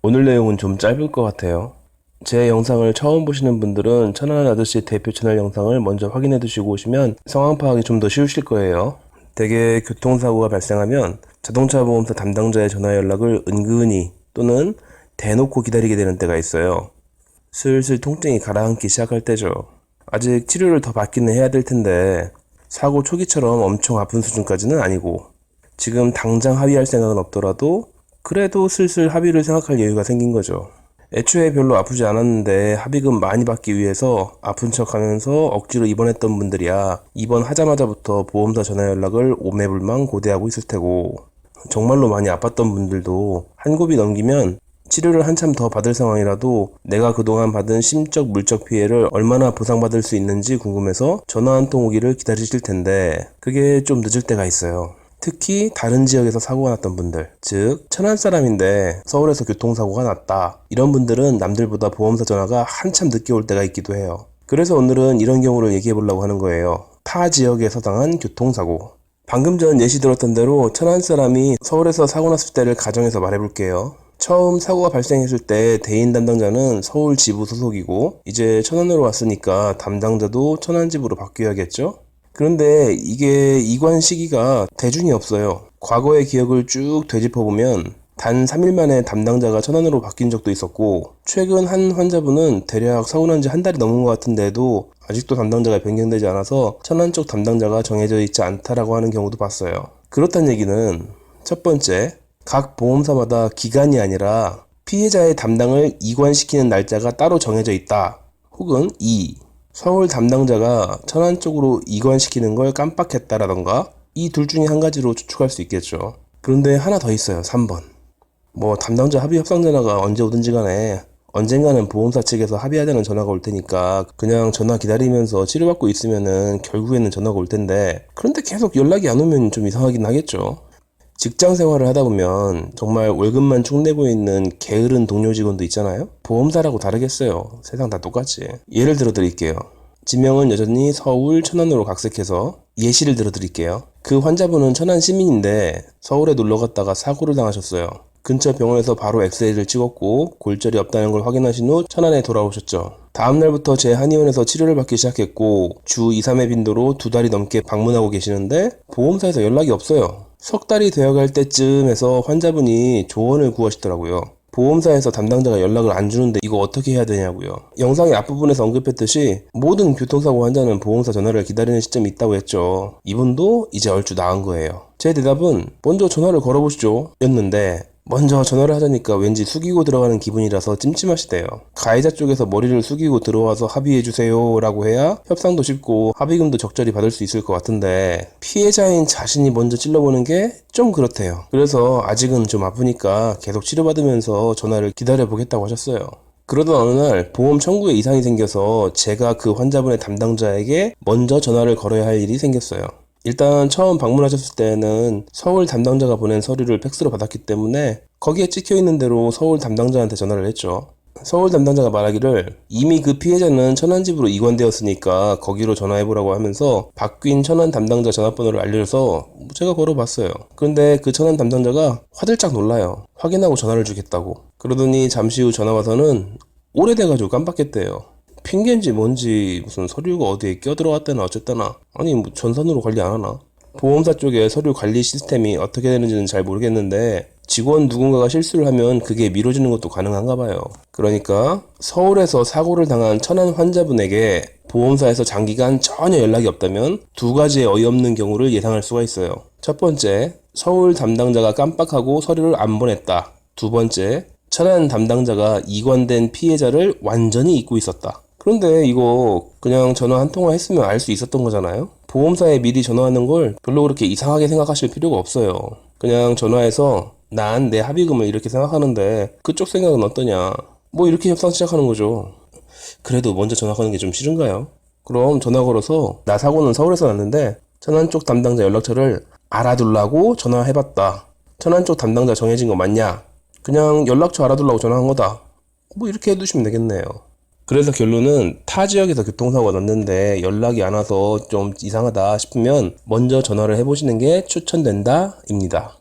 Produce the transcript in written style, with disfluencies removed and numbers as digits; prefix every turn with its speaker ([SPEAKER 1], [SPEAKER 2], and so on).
[SPEAKER 1] 오늘 내용은 좀 짧을 것 같아요. 제 영상을 처음 보시는 분들은 천안 아저씨 대표 채널 영상을 먼저 확인해 두시고 오시면 상황 파악이 좀 더 쉬우실 거예요. 대개 교통사고가 발생하면 자동차 보험사 담당자의 전화 연락을 은근히 또는 대놓고 기다리게 되는 때가 있어요. 슬슬 통증이 가라앉기 시작할 때죠. 아직 치료를 더 받기는 해야 될 텐데 사고 초기처럼 엄청 아픈 수준까지는 아니고 지금 당장 합의할 생각은 없더라도 그래도 슬슬 합의를 생각할 여유가 생긴 거죠. 애초에 별로 아프지 않았는데 합의금 많이 받기 위해서 아픈 척하면서 억지로 입원했던 분들이야 입원하자마자부터 보험사 전화 연락을 오매불망 고대하고 있을 테고, 정말로 많이 아팠던 분들도 한 고비 넘기면 치료를 한참 더 받을 상황이라도 내가 그동안 받은 심적 물적 피해를 얼마나 보상받을 수 있는지 궁금해서 전화 한 통 오기를 기다리실 텐데 그게 좀 늦을 때가 있어요. 특히 다른 지역에서 사고가 났던 분들, 즉 천안 사람인데 서울에서 교통사고가 났다, 이런 분들은 남들보다 보험사 전화가 한참 늦게 올 때가 있기도 해요. 그래서 오늘은 이런 경우를 얘기해 보려고 하는 거예요. 타 지역에서 당한 교통사고. 방금 전 예시 들었던 대로 천안 사람이 서울에서 사고 났을 때를 가정해서 말해 볼게요. 처음 사고가 발생했을 때 대인 담당자는 서울 지부 소속이고 이제 천안으로 왔으니까 담당자도 천안 지부로 바뀌어야겠죠? 그런데 이게 이관 시기가 대중이 없어요. 과거의 기억을 쭉 되짚어보면 단 3일 만에 담당자가 천안으로 바뀐 적도 있었고, 최근 한 환자분은 대략 사고 난 지 한 달이 넘은 것 같은데도 아직도 담당자가 변경되지 않아서 천안 쪽 담당자가 정해져 있지 않다라고 하는 경우도 봤어요. 그렇다는 얘기는 첫 번째, 각 보험사마다 기간이 아니라 피해자의 담당을 이관시키는 날짜가 따로 정해져 있다. 혹은 2. 서울 담당자가 천안 쪽으로 이관시키는 걸 깜빡했다라던가, 이 둘 중에 한 가지로 추측할 수 있겠죠. 그런데 하나 더 있어요. 3번. 담당자 합의 협상 전화가 언제 오든지 간에 언젠가는 보험사 측에서 합의하자는 전화가 올 테니까 그냥 전화 기다리면서 치료받고 있으면은 결국에는 전화가 올 텐데, 그런데 계속 연락이 안 오면 좀 이상하긴 하겠죠. 직장 생활을 하다 보면 정말 월급만 축 내고 있는 게으른 동료 직원도 있잖아요. 보험사라고 다르겠어요. 세상 다 똑같지. 예를 들어 드릴게요. 지명은 여전히 서울 천안으로 각색해서 예시를 들어 드릴게요. 그 환자분은 천안 시민인데 서울에 놀러 갔다가 사고를 당하셨어요. 근처 병원에서 바로 엑스레이를 찍었고 골절이 없다는 걸 확인하신 후 천안에 돌아오셨죠. 다음날부터 제 한의원에서 치료를 받기 시작했고 주 2, 3회 빈도로 2달이 넘게 방문하고 계시는데 보험사에서 연락이 없어요. 석 달이 되어갈 때쯤에서 환자분이 조언을 구하시더라고요. 보험사에서 담당자가 연락을 안 주는데 이거 어떻게 해야 되냐고요. 영상의 앞부분에서 언급했듯이 모든 교통사고 환자는 보험사 전화를 기다리는 시점이 있다고 했죠. 이분도 이제 얼추 나은 거예요. 제 대답은 먼저 전화를 걸어보시죠 였는데, 먼저 전화를 하자니까 왠지 숙이고 들어가는 기분이라서 찜찜하시대요. 가해자 쪽에서 머리를 숙이고 들어와서 합의해주세요 라고 해야 협상도 쉽고 합의금도 적절히 받을 수 있을 것 같은데, 피해자인 자신이 먼저 찔러보는 게 좀 그렇대요. 그래서 아직은 좀 아프니까 계속 치료받으면서 전화를 기다려보겠다고 하셨어요. 그러던 어느 날 보험 청구에 이상이 생겨서 제가 그 환자분의 담당자에게 먼저 전화를 걸어야 할 일이 생겼어요. 일단 처음 방문하셨을 때는 서울 담당자가 보낸 서류를 팩스로 받았기 때문에 거기에 찍혀있는 대로 서울 담당자한테 전화를 했죠. 서울 담당자가 말하기를 이미 그 피해자는 천안집으로 이관되었으니까 거기로 전화해보라고 하면서 바뀐 천안 담당자 전화번호를 알려줘서 제가 걸어봤어요. 그런데 그 천안 담당자가 화들짝 놀라요. 확인하고 전화를 주겠다고. 그러더니 잠시 후 전화 와서는 오래돼가지고 깜빡했대요. 핑계인지 뭔지 무슨 서류가 어디에 껴들어갔다나 어쨌다나, 아니 전산으로 관리 안 하나? 보험사 쪽에 서류 관리 시스템이 어떻게 되는지는 잘 모르겠는데 직원 누군가가 실수를 하면 그게 미뤄지는 것도 가능한가 봐요. 그러니까 서울에서 사고를 당한 천안 환자분에게 보험사에서 장기간 전혀 연락이 없다면 두 가지의 어이없는 경우를 예상할 수가 있어요. 첫 번째, 서울 담당자가 깜빡하고 서류를 안 보냈다. 두 번째, 천안 담당자가 이관된 피해자를 완전히 잊고 있었다. 그런데 이거 그냥 전화 한 통화 했으면 알 수 있었던 거잖아요. 보험사에 미리 전화하는 걸 별로 그렇게 이상하게 생각하실 필요가 없어요. 그냥 전화해서 난 내 합의금을 이렇게 생각하는데 그쪽 생각은 어떠냐, 이렇게 협상 시작하는 거죠. 그래도 먼저 전화 거는 게 좀 싫은가요? 그럼 전화 걸어서 나 사고는 서울에서 났는데 천안 쪽 담당자 연락처를 알아두려고 전화해봤다. 천안 쪽 담당자 정해진 거 맞냐? 그냥 연락처 알아두려고 전화한 거다. 이렇게 해두시면 되겠네요. 그래서 결론은 타 지역에서 교통사고가 났는데 연락이 안 와서 좀 이상하다 싶으면 먼저 전화를 해보시는 게 추천된다 입니다.